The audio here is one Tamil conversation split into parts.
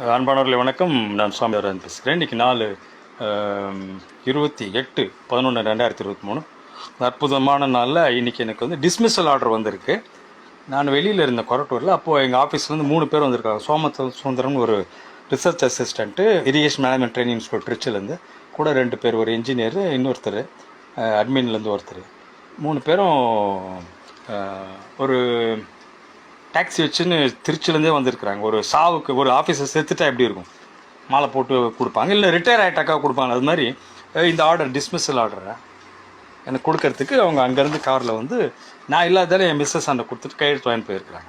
அன்பானவர்களே வணக்கம். நான் சுவாமிநாதன் பேசுகிறேன். இன்றைக்கி நாள் 28/11/2023 அற்புதமான நாளில் இன்றைக்கி எனக்கு வந்து டிஸ்மிஸல் ஆர்டர் வந்திருக்கு. நான் வெளியில் இருந்த கொரட்டூரில், அப்போது எங்கள் ஆஃபீஸ்லேருந்து 3 பேர் வந்திருக்காங்க. சோமசுந்தரம்னு ஒரு research assistant, irrigation management training institute ட்ரிச்சிலேருந்து, கூட 2 பேர், ஒரு இன்ஜினியர், இன்னொருத்தர் அட்மின்லேருந்து ஒருத்தர், 3 பேரும் ஒரு டாக்ஸி வச்சுன்னு திருச்சிலேருந்தே வந்திருக்கிறாங்க. ஒரு சாவுக்கு ஒரு ஆஃபீஸர் செத்துட்டா எப்படி இருக்கும், மாலை போட்டு கொடுப்பாங்க, இல்லை ரிட்டையர் ஆகிட்டாக்கா கொடுப்பாங்க. அது மாதிரி இந்த ஆர்டர், டிஸ்மிஸல் ஆர்டரை எனக்கு கொடுக்கறதுக்கு அவங்க அங்கேருந்து காரில் வந்து நான் இல்லாதால என் மிஸ்ஸஸ் அண்டை கொடுத்துட்டு கையெழுத்து வாங்கி போயிருக்கிறாங்க.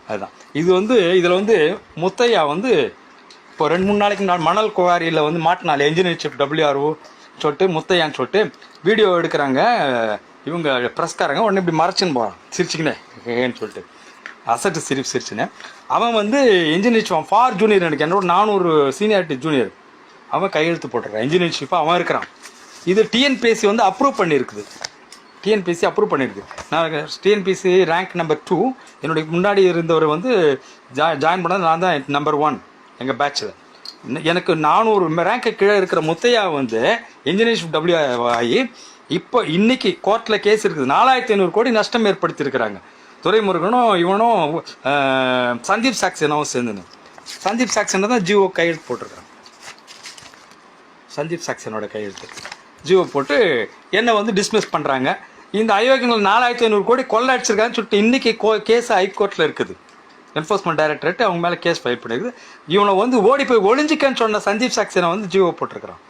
அதுதான் இது வந்து இதில் வந்து முத்தையா வந்து இப்போ 2-3 நாளைக்கு நான் மணல் குவாரியில் வந்து மாட்டினாலே இன்ஜினியர் சீஃப் WRO சொல்லிட்டு முத்தையான்னு சொல்லிட்டு வீடியோ எடுக்கிறாங்க இவங்க ப்ரெஸ்காரங்க. உடனே இப்படி மறைச்சின்னு போகிறான் சிரிச்சிக்கினே ஏன்னு சொல்லிட்டு அசட்டு சிரிச்சுன்னு. அவன் வந்து இன்ஜினியர் சீஃப் ஃபார் ஜூனியர், எனக்கு என்னோட 400 சீனியாரிட்டி ஜூனியர். அவன் கையெழுத்து போட்டுருக்கான், இன்ஜினியர் சீஃபாக அவன் இருக்கிறான். இது டிஎன்பிஎஸ்சி வந்து அப்ரூவ் பண்ணியிருக்குது. டிஎன்பிஎஸ்சி அப்ரூவ் பண்ணியிருக்கு. நான் டிஎன்பிஎஸ்சி ரேங்க் நம்பர் 2, என்னுடைய முன்னாடி இருந்தவர் வந்து ஜாயின் பண்ணது நான் தான் நம்பர் 1 எங்கள் பேட்சில். எனக்கு 400 ரேங்க்கு கீழே இருக்கிற முத்தையா வந்து இன்ஜினியர் சீஃப் WRO ஆகி இப்போ இன்னைக்கு கோர்ட்டில் கேஸ் இருக்குது. 4500 கோடி நஷ்டம் ஏற்படுத்தியிருக்கிறாங்க. துரைமுருகனும் இவனும் சந்தீப் சாக்சேனாவும் சேர்ந்துன்னு. சந்தீப் சாக்சேனா தான் ஜிஓ கையெழுத்து போட்டிருக்காங்க. சந்தீப் சாக்சேனோட கையெழுத்து ஜிஓ போட்டு என்னை வந்து டிஸ்மிஸ் பண்ணுறாங்க. இந்த அயோக்கியங்கள் 4500 கோடி கொள்ளை அடிச்சிருக்காங்கன்னு சொல்லிட்டு இன்றைக்கி கேஸ் ஹைகோர்ட்டில் இருக்குது. என்ஃபோர்ஸ்மெண்ட் டைரக்டரேட் அவங்க மேலே கேஸ் ஃபைல் பண்ணியிருக்குது. இவனை வந்து ஓடி போய் ஒளிஞ்சிக்கன்னு சொன்ன சந்தீப் சாக்சேனா வந்து ஜிஓ போட்டிருக்கிறான்.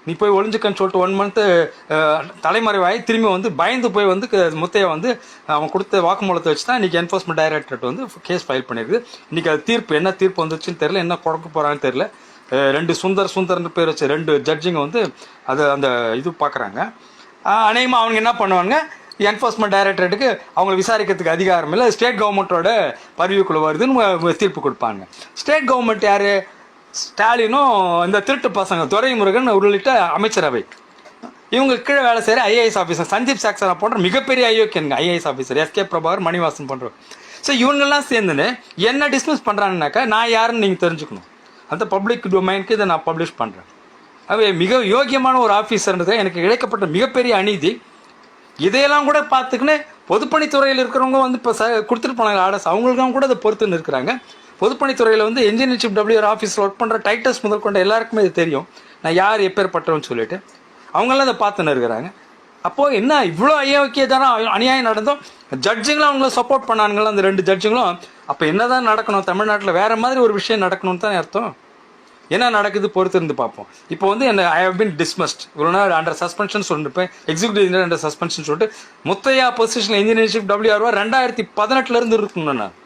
நீ போய் ஒளிஞ்சுக்கன்னு சொல்லிட்டு 1 மந்த்து தலைமறைவாகி திரும்பி வந்து பயந்து போய் வந்து முத்தையா வந்து அவன் கொடுத்த வாக்குமூலத்தை வச்சு தான் இன்றைக்கி என்ஃபோர்ஸ்மெண்ட் டைரக்டரேட் வந்து கேஸ் ஃபைல் பண்ணியிருக்குது. இன்றைக்கி அது தீர்ப்பு என்ன தீர்ப்பு வந்துச்சுன்னு தெரில, என்ன கொடுக்க போகிறான்னு தெரில. 2 சுந்தர்னு பேர் வச்சு 2 ஜட்ஜிங்க வந்து அதை அந்த இது பார்க்குறாங்க. அநேகமாக அவங்க என்ன பண்ணுவாங்க, என்ஃபோர்ஸ்மெண்ட் டைரக்டரேட்டுக்கு அவங்களை விசாரிக்கிறதுக்கு அதிகாரம் இல்லை, ஸ்டேட் கவர்மெண்ட்டோட பரிவுக்குள்ள வருதுன்னு தீர்ப்பு கொடுப்பாங்க. ஸ்டேட் கவர்மெண்ட் யார்? ஸ்டாலினும் இந்த திருட்டு பசங்க துரைமுருகன் உள்ளிட்ட அமைச்சரவை. இவங்க கீழே வேலை செய்கிற IAS ஆஃபீஸர் சந்தீப் சாக்சேனா போன்ற மிகப்பெரிய ஐயோக்கியனுங்க. IAS officer SK Prabhakar, Manivasan பண்ணுறோம். ஸோ இவங்கெல்லாம் சேர்ந்துன்னு என்ன டிஸ்மிஸ் பண்ணுறாங்கனாக்கா நான் யாருன்னு நீங்கள் தெரிஞ்சுக்கணும். அந்த பப்ளிக் டொமைனுக்கு இதை நான் பப்ளிஷ் பண்ணுறேன். அவை மிக யோக்கியமான ஒரு ஆஃபீஸர்ன்றது எனக்கு இழைக்கப்பட்ட மிகப்பெரிய அநீதி. இதையெல்லாம் கூட பார்த்துக்கின்னு பொதுப்பணித்துறையில் இருக்கிறவங்க வந்து இப்போ கொடுத்துட்டு போனாங்க ஆர்டர்ஸ், அவங்களுக்கும் கூட அதை பொறுத்துன்னு இருக்கிறாங்க. பொதுப்பணித்துறையில் வந்து இன்ஜினியர் சீஃப் WRO ஆஃபீஸில் ஒர்க் பண்ணுற டைட்டஸ் முதல் கொண்ட எல்லாருக்குமே இது தெரியும், நான் யார் எப்பேற்பட்டவன்னு சொல்லிட்டு. அவங்களாம் அதை பார்த்துன்னு இருக்கிறாங்க. அப்போது என்ன இவ்வளோ அயோக்கியதான அநியாயம் நடந்தோம். ஜட்ஜுங்களும் அவங்கள சப்போர்ட் பண்ணானுங்களும், அந்த 2 ஜட்ஜுங்களும். அப்போ என்ன தான் நடக்கணும், தமிழ்நாட்டில் வேறு மாதிரி ஒரு விஷயம் நடக்கணும்னு தான் அர்த்தம். என்ன நடக்குது பொறுத்து இருந்து பார்ப்போம். இப்போ வந்து என்ன ஐ ஹவ் பின் டிஸ்மஸ்ட், இவ்வளோ நாள் அண்டர் சஸ்பென்ஷன் சொல்லிருப்பேன், எக்ஸிக்யூட்டிவ் இன்ஜினியர் அண்டர் சஸ்பென்ஷன் சொல்லிட்டு Muthaiya position engineer chief WRO 2018 இருக்கணும். நான்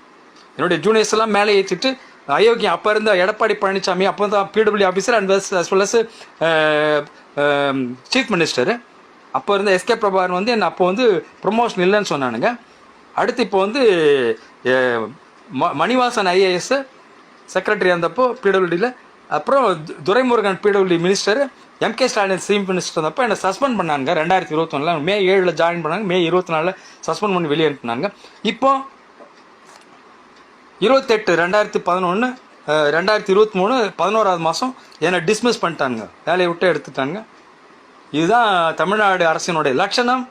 என்னுடைய ஜூனியர்ஸ் எல்லாம் மேலே ஏற்றிட்டு அயோக்கியம் அப்போ இருந்த எடப்பாடி பழனிசாமி, அப்போ தான் PW officer and as well as chief minister, அப்போ இருந்த SK பிரபாகரன் வந்து என்ன அப்போ வந்து ப்ரொமோஷன் இல்லைன்னு சொன்னானுங்க. அடுத்து இப்போ வந்து மணிவாசன் IAS செக்ரட்டரி இருந்தப்போ PWDயில், அப்புறம் Duraimurugan PWD minister, MK Stalin chief minister இருந்தப்போ என்னை சஸ்பெண்ட் பண்ணாங்க. 2021 May 7 ஜாயின் பண்ணாங்க, May 24 சஸ்பெண்ட் பண்ணி வெளியே அனுப்பினாங்க. இப்போ 28/2011 2023 11வது மாதம் என்னை டிஸ்மிஸ் பண்ணிட்டாங்க, வேலையை விட்டு எடுத்துட்டாங்க. இதுதான் தமிழ்நாடு அரசினுடைய லட்சணம்.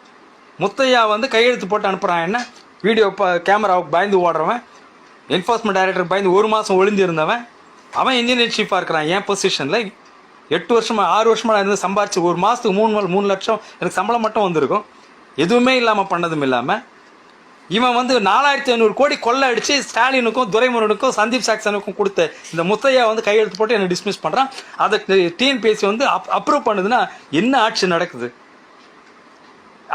முத்தையா வந்து கையெழுத்து போட்டு அனுப்புகிறான். என்ன வீடியோ கேமராவுக்கு பயந்து ஓடுறவன், என்ஃபோர்ஸ்மெண்ட் டைரக்டருக்கு பயந்து 1 மாதம் ஒளிஞ்சிருந்தவன், அவன் இன்ஜினியர் சீஃபாக இருக்கிறான் என் பொசிஷனில். 8 வருஷமாக 6 வருஷமாக நான் இருந்து சம்பாரிச்சு 1 மாதத்துக்கு 3 லட்சம் எனக்கு சம்பளம் மட்டும் வந்திருக்கும். எதுவுமே இல்லாமல் பண்ணதும் இல்லாமல் இவன் வந்து 4500 கோடி கொள்ளை அடித்து ஸ்டாலினுக்கும் துரைமுருகனுக்கும் சந்தீப் சாக்சேனுக்கும் கொடுத்த இந்த முத்தையா வந்து கையெழுத்து போட்டு என்னை டிஸ்மிஸ் பண்ணுறான். அதை டிஎன்பிஎஸ்சி வந்து அப்ரூவ் பண்ணுதுன்னா என்ன ஆட்சி நடக்குது?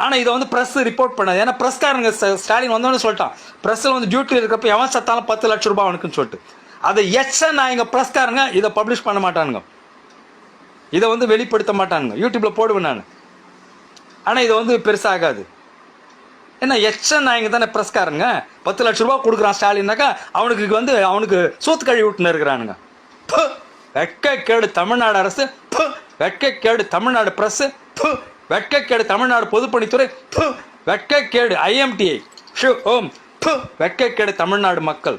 ஆனால் இதை வந்து ப்ரெஸ் ரிப்போர்ட் பண்ணாது. ஏன்னா ப்ரெஸ்காரங்க ஸ்டாலின் வந்தோன்னு சொல்லிட்டான், ப்ரெஸ்ஸில் வந்து டியூட்டியில் இருக்கிறப்ப எவன் சத்தாலும் 10 லட்சம் ரூபாய் அவனுக்குன்னு சொல்லிட்டு. அதை நான் எங்கள் ப்ரெஸ்காரங்க இதை பப்ளிஷ் பண்ண மாட்டானுங்க, இதை வந்து வெளிப்படுத்த மாட்டானுங்க. யூடியூப்பில் போடுவேன் நான். ஆனால் இதை வந்து பெருசாகாது. ஏன்னா நாயங்க தானே ப்ரெஸ்காரங்க. 10 லட்ச ரூபா கொடுக்குறான் ஸ்டாலின்னாக்கா அவனுக்கு சூத்து கழுவி விட்டுன்னு இருக்கிறானுங்க. வெட்கக்கேடு தமிழ்நாடு அரசு, வெட்கக்கேடு தமிழ்நாடு ப்ரெஸ்ஸு, வெட்கக்கேடு தமிழ்நாடு பொதுப்பணித்துறை, வெட்கக்கேடு IMTI, வெட்கக்கேடு தமிழ்நாடு மக்கள்.